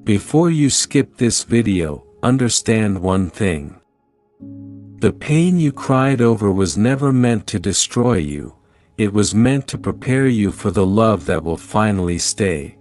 Before you skip this video, understand one thing. The pain you cried over was never meant to destroy you, it was meant to prepare you for the love that will finally stay.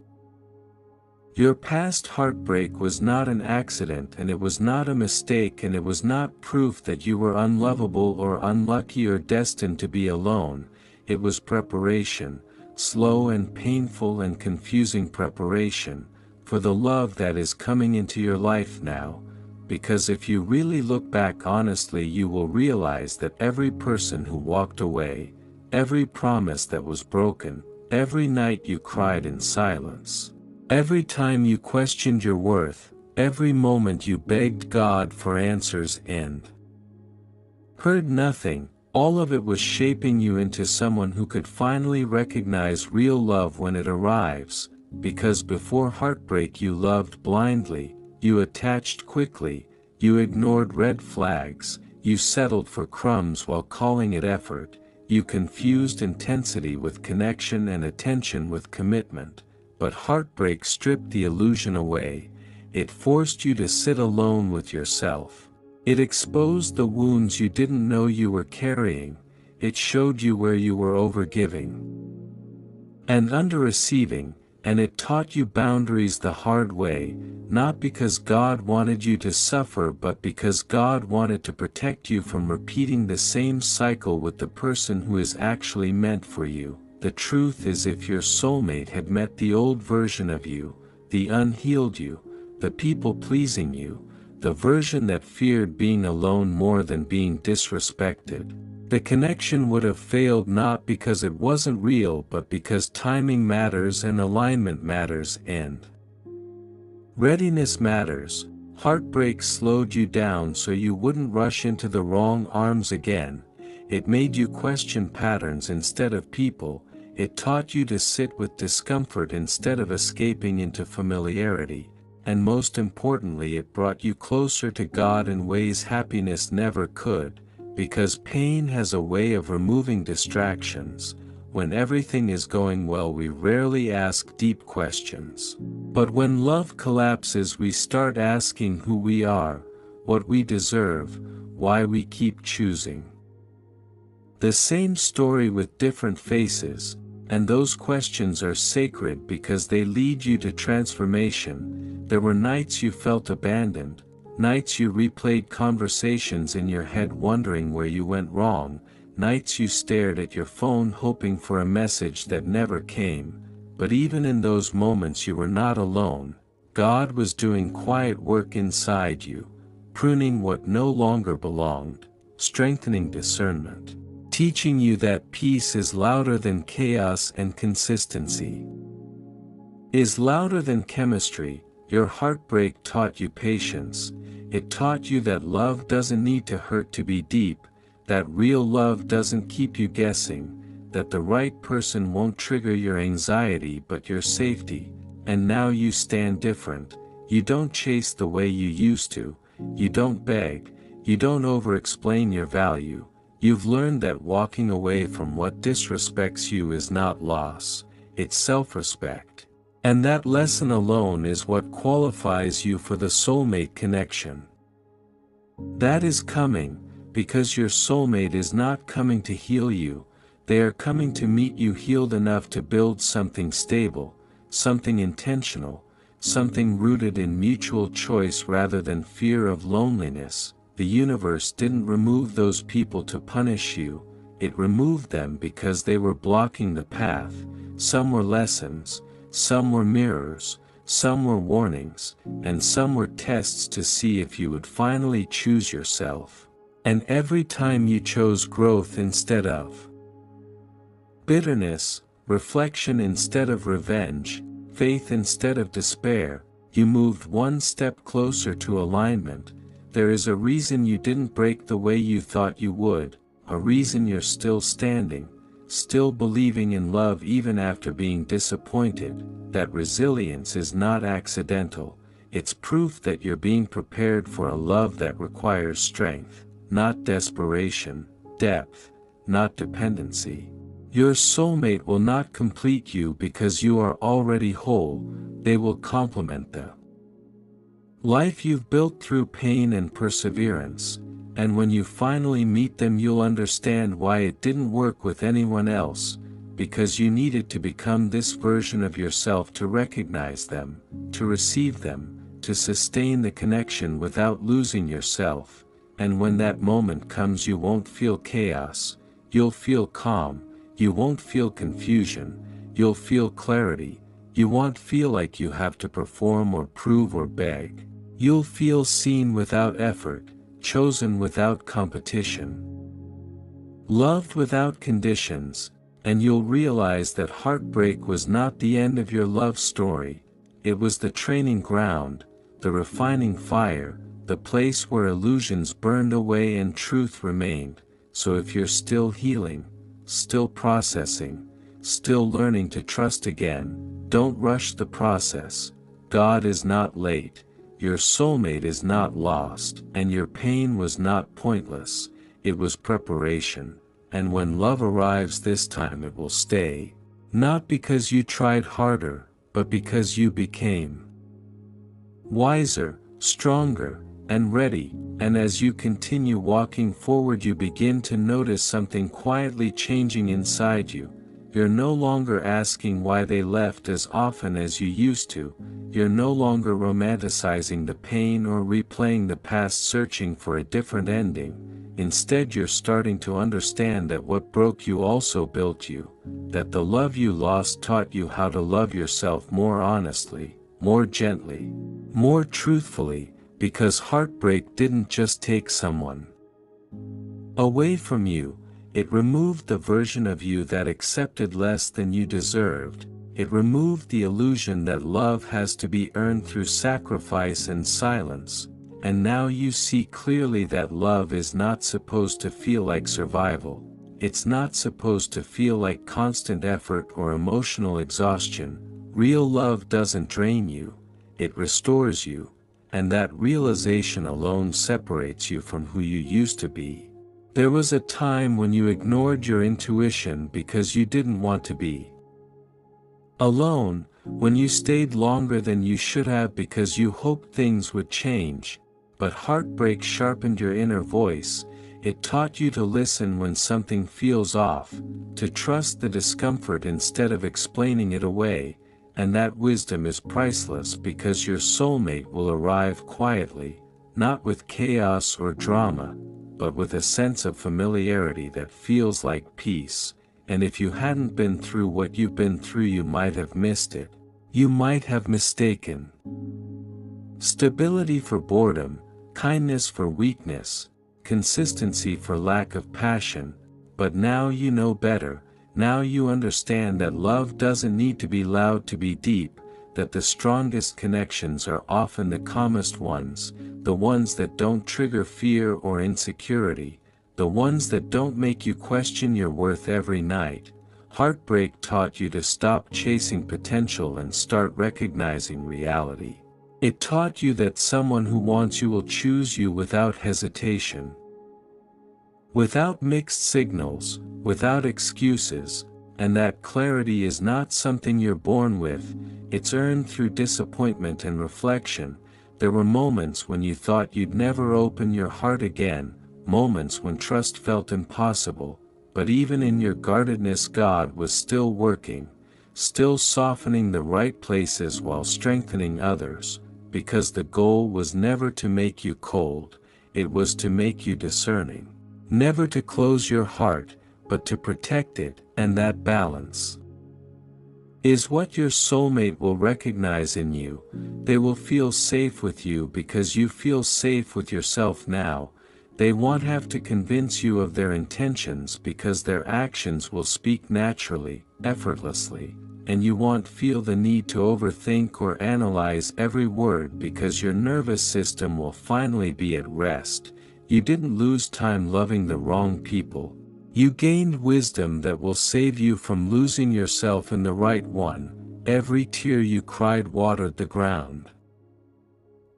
Your past heartbreak was not an accident, and it was not a mistake, and it was not proof that you were unlovable or unlucky or destined to be alone. It was preparation, slow and painful and confusing preparation, for the love that is coming into your life now, because if you really look back honestly, you will realize that every person who walked away, every promise that was broken, every night you cried in silence, every time you questioned your worth, every moment you begged God for answers and heard nothing, all of it was shaping you into someone who could finally recognize real love when it arrives, because before heartbreak you loved blindly, you attached quickly, you ignored red flags, you settled for crumbs while calling it effort, you confused intensity with connection and attention with commitment. But heartbreak stripped the illusion away. It forced you to sit alone with yourself. It exposed the wounds you didn't know you were carrying. It showed you where you were overgiving and under-receiving, and it taught you boundaries the hard way, not because God wanted you to suffer but because God wanted to protect you from repeating the same cycle with the person who is actually meant for you. The truth is, if your soulmate had met the old version of you, the unhealed you, the people-pleasing you, the version that feared being alone more than being disrespected, the connection would have failed, not because it wasn't real but because timing matters and alignment matters and readiness matters. Heartbreak slowed you down so you wouldn't rush into the wrong arms again. It made you question patterns instead of people. It taught you to sit with discomfort instead of escaping into familiarity, and most importantly, it brought you closer to God in ways happiness never could, because pain has a way of removing distractions. When everything is going well, we rarely ask deep questions. But when love collapses, we start asking who we are, what we deserve, why we keep choosing. The same story with different faces, and those questions are sacred because they lead you to transformation. There were nights you felt abandoned, nights you replayed conversations in your head wondering where you went wrong, nights you stared at your phone hoping for a message that never came. But even in those moments you were not alone. God was doing quiet work inside you, pruning what no longer belonged, strengthening discernment, teaching you that peace is louder than chaos and consistency is louder than chemistry. Your heartbreak taught you patience. It taught you that love doesn't need to hurt to be deep, that real love doesn't keep you guessing, that the right person won't trigger your anxiety but your safety. And now you stand different. You don't chase the way you used to, you don't beg, you don't over-explain your value. You've learned that walking away from what disrespects you is not loss, it's self-respect. And that lesson alone is what qualifies you for the soulmate connection. That is coming, because your soulmate is not coming to heal you, they are coming to meet you healed enough to build something stable, something intentional, something rooted in mutual choice rather than fear of loneliness. The universe didn't remove those people to punish you, it removed them because they were blocking the path. Some were lessons, some were mirrors, some were warnings, and some were tests to see if you would finally choose yourself. And every time you chose growth instead of bitterness, reflection instead of revenge, faith instead of despair, you moved one step closer to alignment. There is a reason you didn't break the way you thought you would, a reason you're still standing, still believing in love even after being disappointed. That resilience is not accidental, it's proof that you're being prepared for a love that requires strength, not desperation, depth, not dependency. Your soulmate will not complete you because you are already whole, they will complement the Life you've built through pain and perseverance, and when you finally meet them you'll understand why it didn't work with anyone else, because you needed to become this version of yourself to recognize them, to receive them, to sustain the connection without losing yourself, and when that moment comes you won't feel chaos, you'll feel calm, you won't feel confusion, you'll feel clarity, you won't feel like you have to perform or prove or beg. You'll feel seen without effort, chosen without competition, loved without conditions, and you'll realize that heartbreak was not the end of your love story, it was the training ground, the refining fire, the place where illusions burned away and truth remained. So if you're still healing, still processing, still learning to trust again, don't rush the process. God is not late. Your soulmate is not lost, and your pain was not pointless, it was preparation, and when love arrives this time it will stay, not because you tried harder, but because you became wiser, stronger, and ready, and as you continue walking forward you begin to notice something quietly changing inside you. You're no longer asking why they left as often as you used to, you're no longer romanticizing the pain or replaying the past searching for a different ending, instead you're starting to understand that what broke you also built you, that the love you lost taught you how to love yourself more honestly, more gently, more truthfully, because heartbreak didn't just take someone away from you, it removed the version of you that accepted less than you deserved. It removed the illusion that love has to be earned through sacrifice and silence, and now you see clearly that love is not supposed to feel like survival, it's not supposed to feel like constant effort or emotional exhaustion. Real love doesn't drain you, it restores you, and that realization alone separates you from who you used to be. There was a time when you ignored your intuition because you didn't want to be alone, when you stayed longer than you should have because you hoped things would change, but heartbreak sharpened your inner voice, it taught you to listen when something feels off, to trust the discomfort instead of explaining it away, and that wisdom is priceless because your soulmate will arrive quietly, not with chaos or drama, but with a sense of familiarity that feels like peace. And if you hadn't been through what you've been through you might have missed it. You might have mistaken stability for boredom, kindness for weakness, consistency for lack of passion, but now you know better, now you understand that love doesn't need to be loud to be deep, that the strongest connections are often the calmest ones, the ones that don't trigger fear or insecurity, the ones that don't make you question your worth every night. Heartbreak taught you to stop chasing potential and start recognizing reality. It taught you that someone who wants you will choose you without hesitation, without mixed signals, without excuses, and that clarity is not something you're born with, it's earned through disappointment and reflection. There were moments when you thought you'd never open your heart again, moments when trust felt impossible, but even in your guardedness God was still working, still softening the right places while strengthening others, because the goal was never to make you cold, it was to make you discerning. Never to close your heart, but to protect it, and that balance is what your soulmate will recognize in you. They will feel safe with you because you feel safe with yourself now. They won't have to convince you of their intentions because their actions will speak naturally, effortlessly, and you won't feel the need to overthink or analyze every word because your nervous system will finally be at rest. You didn't lose time loving the wrong people. You gained wisdom that will save you from losing yourself in the right one. Every tear you cried watered the ground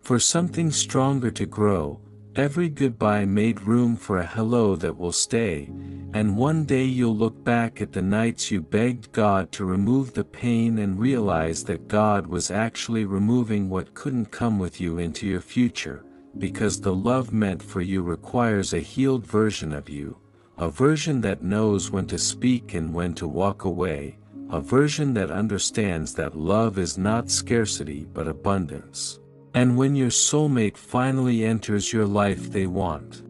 for something stronger to grow, Every goodbye made room for a hello that will stay, and one day you'll look back at the nights you begged God to remove the pain and realize that God was actually removing what couldn't come with you into your future, because the love meant for you requires a healed version of you, a version that knows when to speak and when to walk away, a version that understands that love is not scarcity but abundance. And when your soulmate finally enters your life, they won't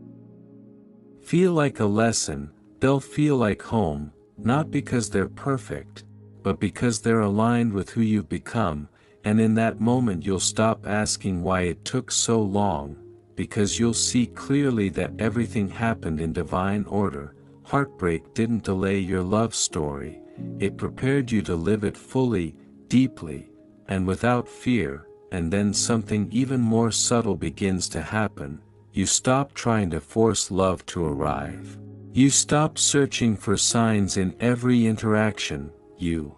feel like a lesson, they'll feel like home, not because they're perfect, but because they're aligned with who you've become, and in that moment you'll stop asking why it took so long, because you'll see clearly that everything happened in divine order. Heartbreak didn't delay your love story, it prepared you to live it fully, deeply, and without fear. And then something even more subtle begins to happen. You stop trying to force love to arrive. You stop searching for signs in every interaction. You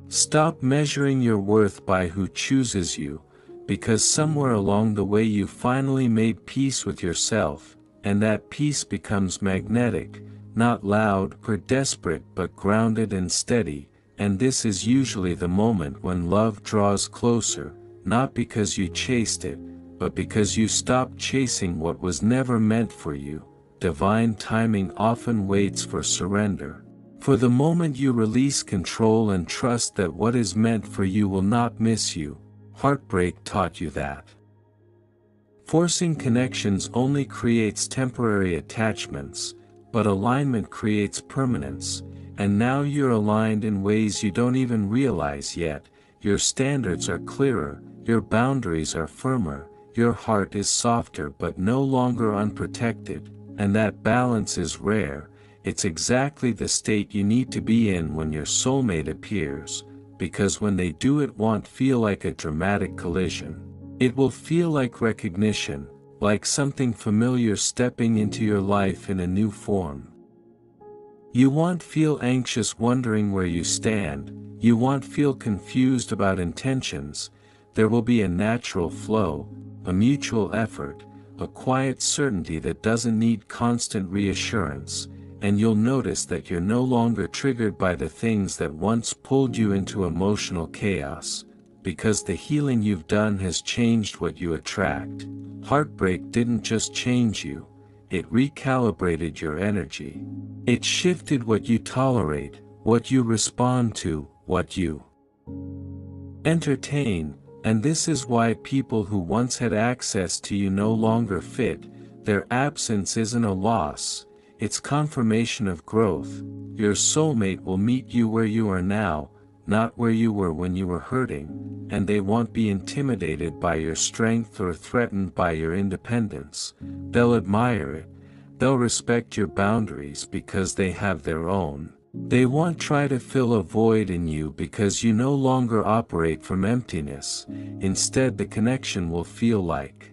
stop measuring your worth by who chooses you, because somewhere along the way you finally made peace with yourself, and that peace becomes magnetic, not loud or desperate but grounded and steady. And this is usually the moment when love draws closer, not because you chased it, but because you stopped chasing what was never meant for you. Divine timing often waits for surrender. For the moment you release control and trust that what is meant for you will not miss you. Heartbreak taught you that. Forcing connections only creates temporary attachments, but alignment creates permanence. And now you're aligned in ways you don't even realize yet. Your standards are clearer, your boundaries are firmer, your heart is softer but no longer unprotected, and that balance is rare. It's exactly the state you need to be in when your soulmate appears, because when they do, it won't feel like a dramatic collision. It will feel like recognition, like something familiar stepping into your life in a new form. You won't feel anxious wondering where you stand, you won't feel confused about intentions. There will be a natural flow, a mutual effort, a quiet certainty that doesn't need constant reassurance, and you'll notice that you're no longer triggered by the things that once pulled you into emotional chaos, because the healing you've done has changed what you attract. Heartbreak didn't just change you, it recalibrated your energy. It shifted what you tolerate, what you respond to, what you entertain, and this is why people who once had access to you no longer fit. Their absence isn't a loss, it's confirmation of growth. Your soulmate will meet you where you are now, not where you were when you were hurting, and they won't be intimidated by your strength or threatened by your independence. They'll admire it. They'll respect your boundaries because they have their own. They won't try to fill a void in you because you no longer operate from emptiness. Instead, the connection will feel like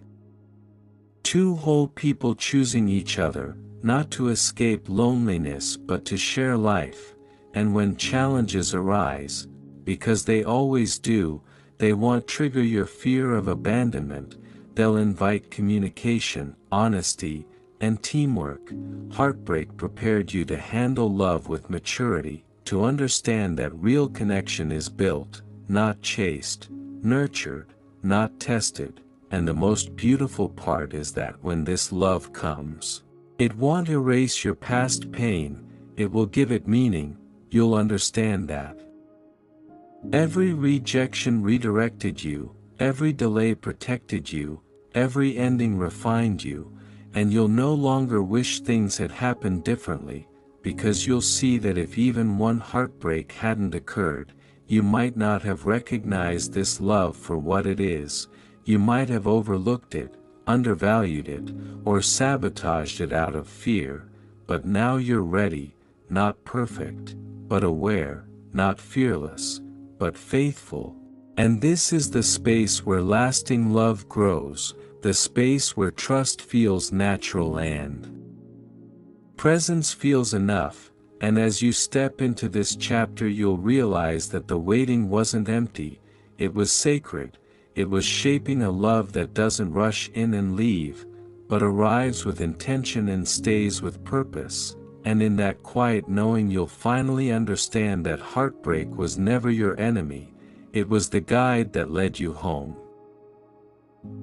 two whole people choosing each other, not to escape loneliness but to share life. And when challenges arise, because they always do, they won't trigger your fear of abandonment. They'll invite communication, honesty, and teamwork. Heartbreak prepared you to handle love with maturity, to understand that real connection is built, not chased, nurtured, not tested, and the most beautiful part is that when this love comes, it won't erase your past pain, it will give it meaning. You'll understand that every rejection redirected you, every delay protected you, every ending refined you, and you'll no longer wish things had happened differently, because you'll see that if even one heartbreak hadn't occurred, you might not have recognized this love for what it is. You might have overlooked it, undervalued it, or sabotaged it out of fear, but now you're ready, not perfect, but aware, not fearless, but faithful. And this is the space where lasting love grows, the space where trust feels natural and presence feels enough. And as you step into this chapter, you'll realize that the waiting wasn't empty, it was sacred. It was shaping a love that doesn't rush in and leave, but arrives with intention and stays with purpose, and in that quiet knowing you'll finally understand that heartbreak was never your enemy, it was the guide that led you home.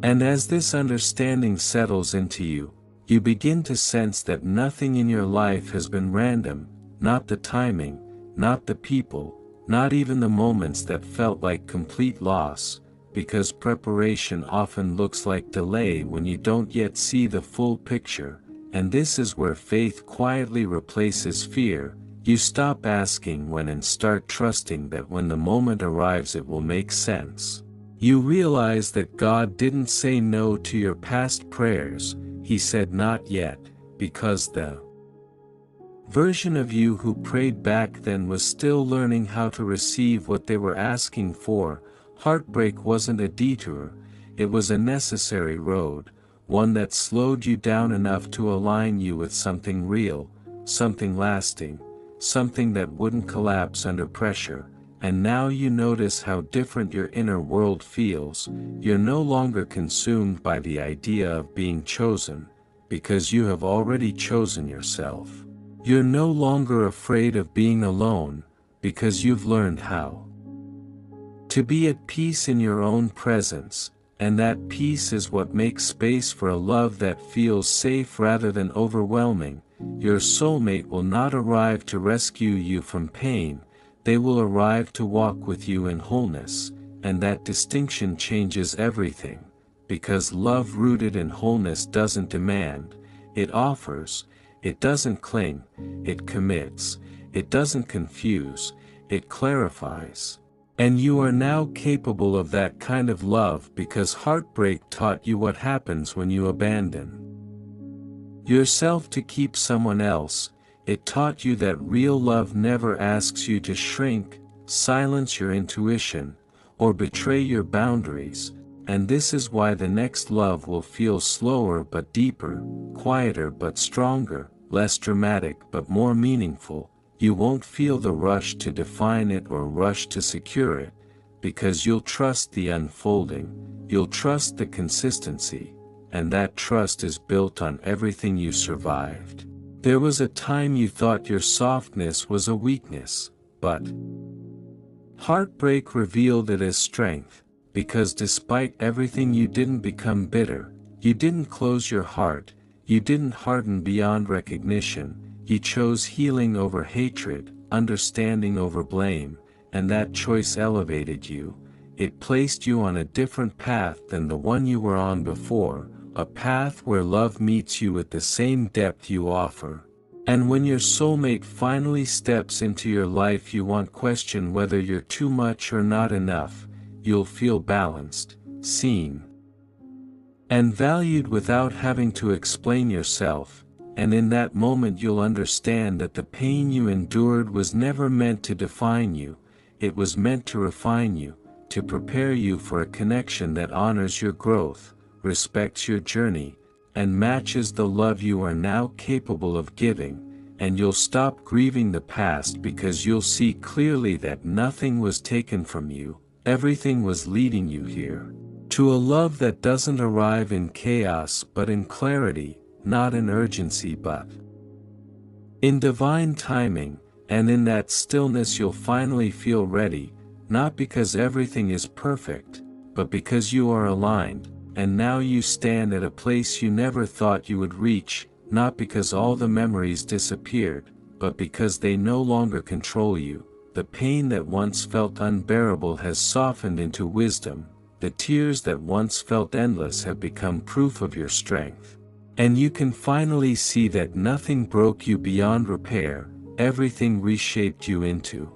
And as this understanding settles into you, you begin to sense that nothing in your life has been random, not the timing, not the people, not even the moments that felt like complete loss, because preparation often looks like delay when you don't yet see the full picture, and this is where faith quietly replaces fear. You stop asking when and start trusting that when the moment arrives it will make sense. You realize that God didn't say no to your past prayers, He said not yet, because the version of you who prayed back then was still learning how to receive what they were asking for. Heartbreak wasn't a detour, it was a necessary road, one that slowed you down enough to align you with something real, something lasting, something that wouldn't collapse under pressure. And now you notice how different your inner world feels. You're no longer consumed by the idea of being chosen, because you have already chosen yourself. You're no longer afraid of being alone, because you've learned how to be at peace in your own presence, and that peace is what makes space for a love that feels safe rather than overwhelming. Your soulmate will not arrive to rescue you from pain, they will arrive to walk with you in wholeness, and that distinction changes everything, because love rooted in wholeness doesn't demand, it offers, it doesn't cling, it commits, it doesn't confuse, it clarifies. And you are now capable of that kind of love because heartbreak taught you what happens when you abandon yourself to keep someone else. It taught you that real love never asks you to shrink, silence your intuition, or betray your boundaries, and this is why the next love will feel slower but deeper, quieter but stronger, less dramatic but more meaningful. You won't feel the rush to define it or rush to secure it, because you'll trust the unfolding, you'll trust the consistency, and that trust is built on everything you survived. There was a time you thought your softness was a weakness, but heartbreak revealed it as strength, because despite everything you didn't become bitter, you didn't close your heart, you didn't harden beyond recognition, you chose healing over hatred, understanding over blame, and that choice elevated you. It placed you on a different path than the one you were on before, a path where love meets you with the same depth you offer. And when your soulmate finally steps into your life, you won't question whether you're too much or not enough. You'll feel balanced, seen, and valued without having to explain yourself. And in that moment you'll understand that the pain you endured was never meant to define you, it was meant to refine you, to prepare you for a connection that honors your growth, respects your journey, and matches the love you are now capable of giving. And you'll stop grieving the past because you'll see clearly that nothing was taken from you, everything was leading you here. To a love that doesn't arrive in chaos but in clarity, not in urgency but in divine timing, and in that stillness you'll finally feel ready, not because everything is perfect, but because you are aligned, and now you stand at a place you never thought you would reach, not because all the memories disappeared, but because they no longer control you. The pain that once felt unbearable has softened into wisdom, the tears that once felt endless have become proof of your strength. And you can finally see that nothing broke you beyond repair, everything reshaped you into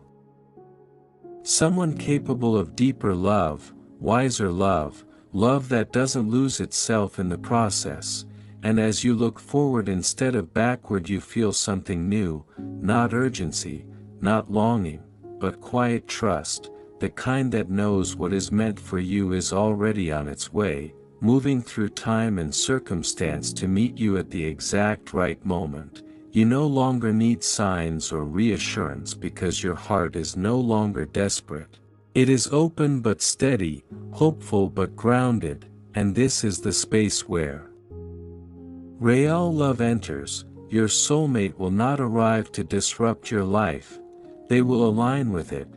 someone capable of deeper love, wiser love, love that doesn't lose itself in the process. And as you look forward instead of backward, you feel something new, not urgency, not longing, but quiet trust, the kind that knows what is meant for you is already on its way, moving through time and circumstance to meet you at the exact right moment. You no longer need signs or reassurance because your heart is no longer desperate. It is open but steady, hopeful but grounded, and this is the space where Real love enters. Your soulmate will not arrive to disrupt your life. They will align with it.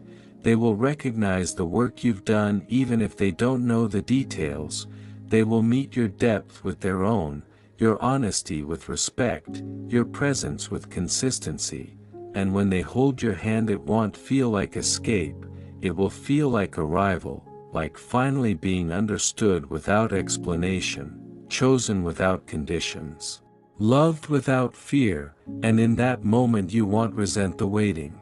They will recognize the work you've done even if they don't know the details. They will meet your depth with their own, your honesty with respect, your presence with consistency. And when they hold your hand, it won't feel like escape. It will feel like arrival, like finally being understood without explanation, chosen without conditions, loved without fear, and in that moment you won't resent the waiting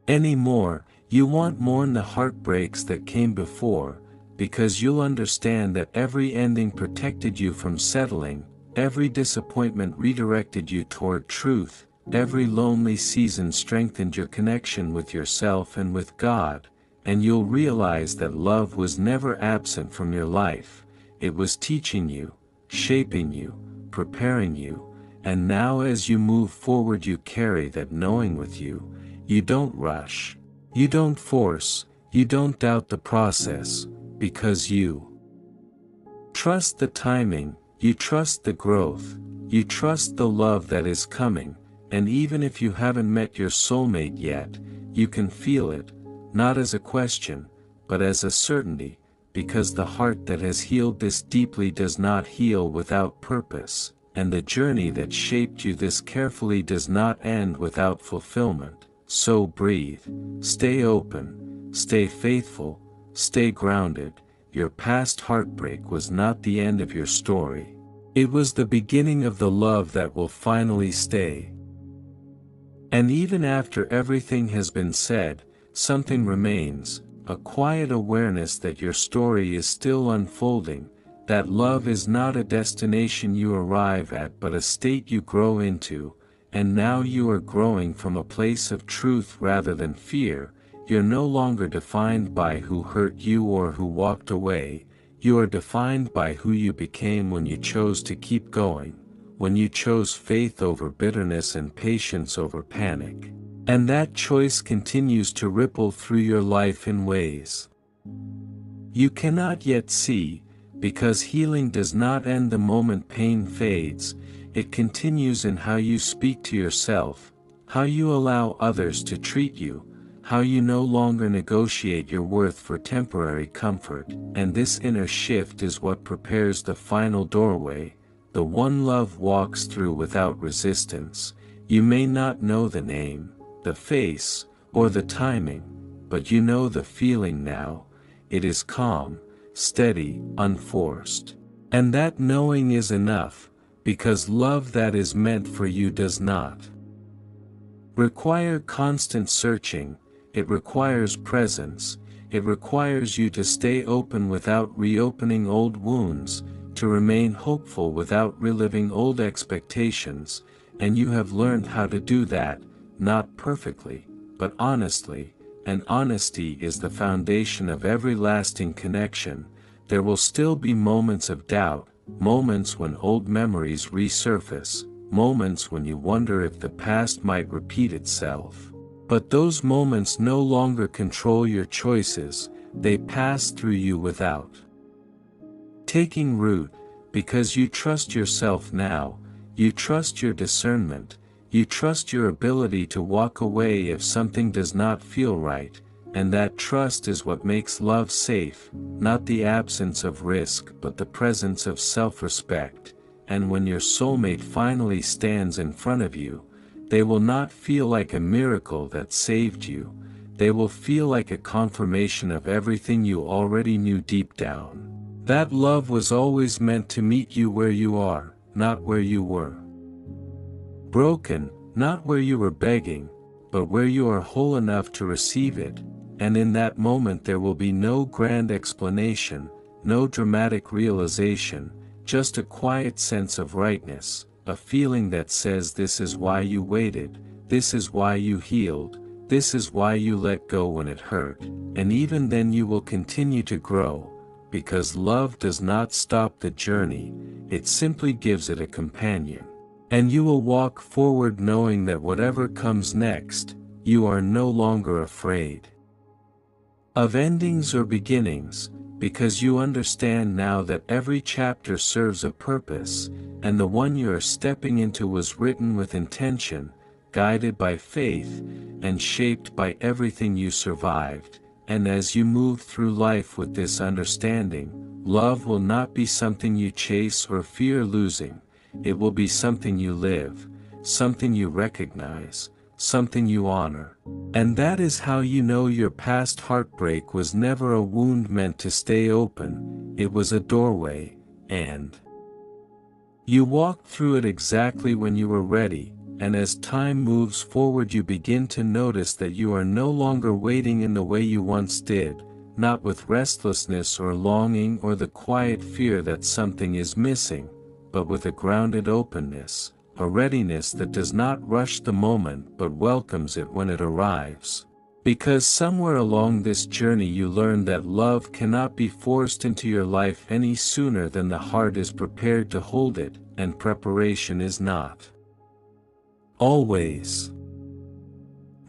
anymore. You won't mourn the heartbreaks that came before, because you'll understand that every ending protected you from settling, every disappointment redirected you toward truth, every lonely season strengthened your connection with yourself and with God, and you'll realize that love was never absent from your life. It was teaching you, shaping you, preparing you, and now as you move forward you carry that knowing with you. You don't rush. You don't force. You don't doubt the process, because you trust the timing, you trust the growth, you trust the love that is coming, and even if you haven't met your soulmate yet, you can feel it, not as a question, but as a certainty, because the heart that has healed this deeply does not heal without purpose, and the journey that shaped you this carefully does not end without fulfillment. So breathe, stay open, stay faithful, stay grounded. Your past heartbreak was not the end of your story. It was the beginning of the love that will finally stay. And even after everything has been said, something remains, a quiet awareness that your story is still unfolding, that love is not a destination you arrive at but a state you grow into. And now you are growing from a place of truth rather than fear. You're no longer defined by who hurt you or who walked away. You are defined by who you became when you chose to keep going, when you chose faith over bitterness and patience over panic. And that choice continues to ripple through your life in ways you cannot yet see, because healing does not end the moment pain fades. It continues in how you speak to yourself, how you allow others to treat you, how you no longer negotiate your worth for temporary comfort, and this inner shift is what prepares the final doorway, the one love walks through without resistance. You may not know the name, the face, or the timing, but you know the feeling now. It is calm, steady, unforced. And that knowing is enough. Because love that is meant for you does not require constant searching, it requires presence, it requires you to stay open without reopening old wounds, to remain hopeful without reliving old expectations, and you have learned how to do that, not perfectly, but honestly, and honesty is the foundation of every lasting connection. There will still be moments of doubt, moments when old memories resurface, moments when you wonder if the past might repeat itself. But those moments no longer control your choices, they pass through you without taking root, because you trust yourself now, you trust your discernment, you trust your ability to walk away if something does not feel right. And that trust is what makes love safe, not the absence of risk but the presence of self-respect. And when your soulmate finally stands in front of you, they will not feel like a miracle that saved you, they will feel like a confirmation of everything you already knew deep down. That love was always meant to meet you where you are, not where you were broken, not where you were begging, but where you are whole enough to receive it. And in that moment there will be no grand explanation, no dramatic realization, just a quiet sense of rightness, a feeling that says this is why you waited, this is why you healed, this is why you let go when it hurt, and even then you will continue to grow, because love does not stop the journey, it simply gives it a companion. And you will walk forward knowing that whatever comes next, you are no longer afraid of endings or beginnings, because you understand now that every chapter serves a purpose, and the one you are stepping into was written with intention, guided by faith, and shaped by everything you survived. And as you move through life with this understanding, love will not be something you chase or fear losing. It will be something you live, something you recognize, something you honor. And that is how you know your past heartbreak was never a wound meant to stay open. It was a doorway, and you walked through it exactly when you were ready. And as time moves forward, you begin to notice that you are no longer waiting in the way you once did, not with restlessness or longing or the quiet fear that something is missing, but with a grounded openness, a readiness that does not rush the moment but welcomes it when it arrives. Because somewhere along this journey you learn that love cannot be forced into your life any sooner than the heart is prepared to hold it, and preparation is not always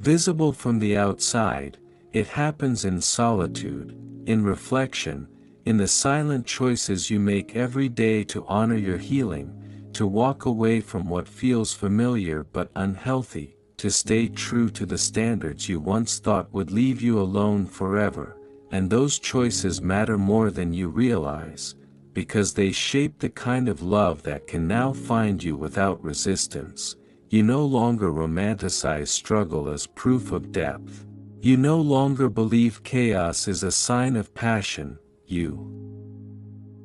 visible from the outside. It happens in solitude, in reflection, in the silent choices you make every day to honor your healing, to walk away from what feels familiar but unhealthy, to stay true to the standards you once thought would leave you alone forever. And those choices matter more than you realize, because they shape the kind of love that can now find you without resistance. You no longer romanticize struggle as proof of depth. You no longer believe chaos is a sign of passion. You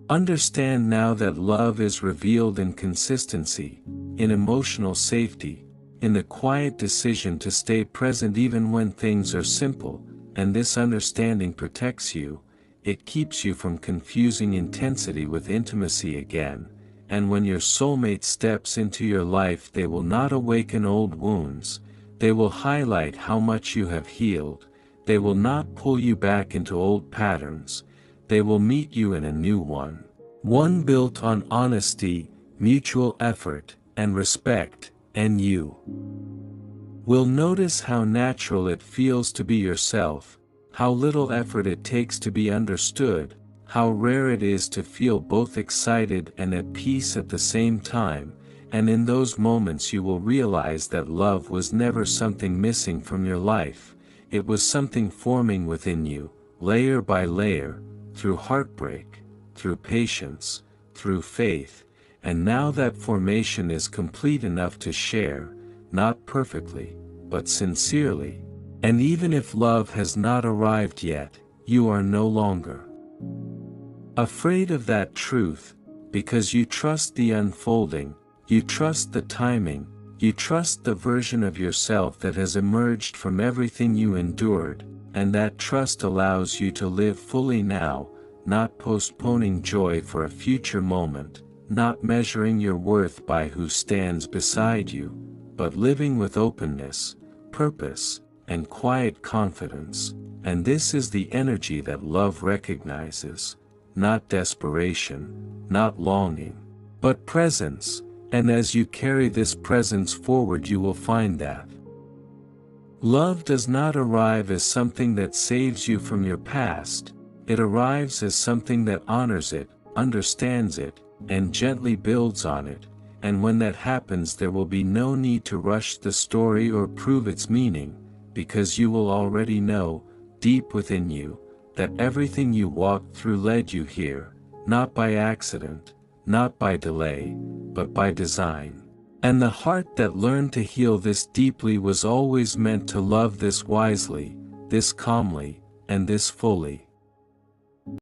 understand now that love is revealed in consistency, in emotional safety, in the quiet decision to stay present even when things are simple, and this understanding protects you. It keeps you from confusing intensity with intimacy again. And when your soulmate steps into your life, they will not awaken old wounds. They will highlight how much you have healed. They will not pull you back into old patterns. They will meet you in a new one. One built on honesty, mutual effort, and respect, and you will notice how natural it feels to be yourself, how little effort it takes to be understood, how rare it is to feel both excited and at peace at the same time. And in those moments you will realize that love was never something missing from your life. It was something forming within you, layer by layer, through heartbreak, through patience, through faith. And now that formation is complete enough to share, not perfectly, but sincerely. And even if love has not arrived yet, you are no longer afraid of that truth, because you trust the unfolding, you trust the timing, you trust the version of yourself that has emerged from everything you endured, and that trust allows you to live fully now, not postponing joy for a future moment, not measuring your worth by who stands beside you, but living with openness, purpose, and quiet confidence. And this is the energy that love recognizes. Not desperation, not longing, but presence. And as you carry this presence forward, you will find that love does not arrive as something that saves you from your past. It arrives as something that honors it, understands it, and gently builds on it. And when that happens, there will be no need to rush the story or prove its meaning, because you will already know, deep within you, that everything you walked through led you here, not by accident, not by delay, but by design. And the heart that learned to heal this deeply was always meant to love this wisely, this calmly, and this fully.